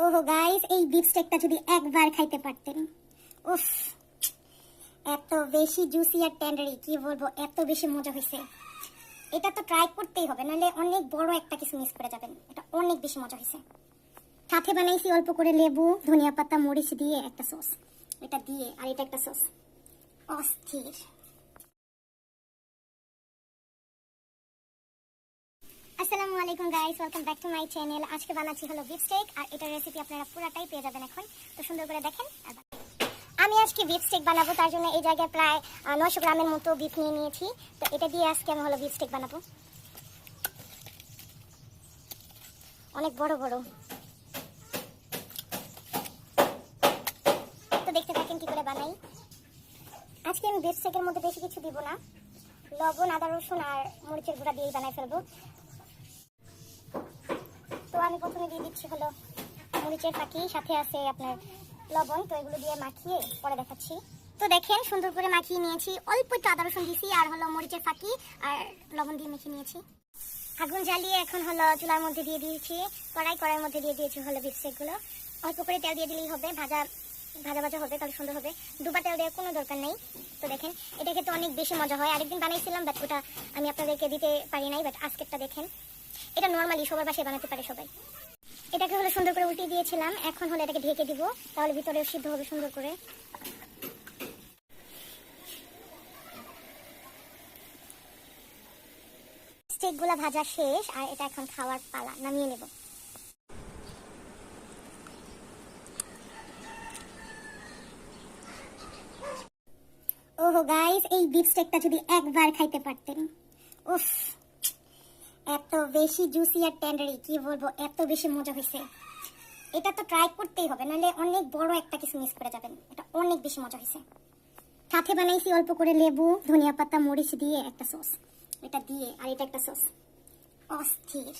ওহো গাইস, এই বিফ স্টেকটা যদি একবার খাইতে পারতেন। উফ, এত বেশি জুসি আর টেন্ডারি, কি বলবো, এত বেশি মজা হয়েছে। এটা তো ট্রাই করতেই হবে, নাহলে অনেক বড় একটা কিছু মিস করে যাবেন। এটা অনেক বেশি মজা হয়েছে। সাথে বানাইছি অল্প করে লেবু, ধনিয়া পাতা, মরিচ দিয়ে একটা সস। এটা দিয়ে আর এটা একটা সস, অস্থির। আসসালামু আলাইকুম guys, welcome back to my channel. আজকে বানাচ্ছি হলো বিফ স্টেক, আর এটার রেসিপি আপনারা পুরাটাই পেয়ে যাবেন এখন। তো সুন্দর করে দেখেন। আমি আজকে বিফ স্টেক বানাবো, তার জন্য এই জায়গায় প্রায় 900 গ্রামের মতো বিফ নিয়ে নিয়েছি। তো এটা দিয়ে আজকে আমি হলো বিফ স্টেক বানাবো। অনেক বড় বড়। তো দেখতে থাকেন কি করে বানাই। আজকে আমি বিফ স্টেকের মধ্যে বেশি কিছু দিব না, লবণ, আদা, রসুন আর মরিচের গুঁড়া দিয়েই বানাই ফেলবো। তো আমি প্রথমে দিয়ে দিচ্ছি হলো মরিচের ফাঁকি, সাথে আছে আপনার লবণ। তো এগুলো দিয়ে মাখিয়ে পরে দেখাচ্ছি। তো দেখেন সুন্দর করে মাখিয়ে নিয়েছি, অল্প একটু আদা রসুন দিয়েছি আর হলো মরিচের ফাঁকি আর লবণ দিয়ে মেখে নিয়েছি। আগুন জ্বালিয়ে এখন হলো চুলার মধ্যে দিয়ে দিয়েছি কড়াইয়ের মধ্যে দিয়ে দিয়েছি হলো বিফ স্টেকগুলো। অল্প করে তেল দিয়ে দিলেই হবে, ভাজা ভাজা হবে, তাহলে সুন্দর হবে। ডুবা তেল দেওয়ার কোনো দরকার নেই। তো দেখেন এটা খেতে অনেক বেশি মজা হয়। আরেকদিন বানাইছিলাম, বাট ওটা আমি আপনাদেরকে দিতে পারি নাই, বাট আজকেরটা দেখেন। এটা নর্মালি সবার বাসায় বানাতে পারে সবাই। এটাকে হলো সুন্দর করে উল্টে দিয়েছিলাম, এখন হলো এটাকে ঢেকে দিব, তাহলে ভিতরে সিদ্ধ হবে সুন্দর করে। স্টেকগুলো ভাজা শেষ, আর এটা এখন খাওয়ার পালা, নামিয়ে নেব। ওহো গাইস, এই বিফ স্টেকটা যদি একবার খাইতে পারতেন। উফ, এত বেশি জুসি আর টেন্ডারি, কি বলবো, এত বেশি মজা হয়েছে। এটা তো ট্রাই করতেই হবে, নাহলে অনেক বড় একটা কিছু মিস করে যাবেন। এটা অনেক বেশি মজা হয়েছে। সাথে বানাইছি অল্প করে লেবু, ধনিয়া পাতা, মরিচ দিয়ে একটা সস। এটা দিয়ে আর এটা একটা সস, অস্থির।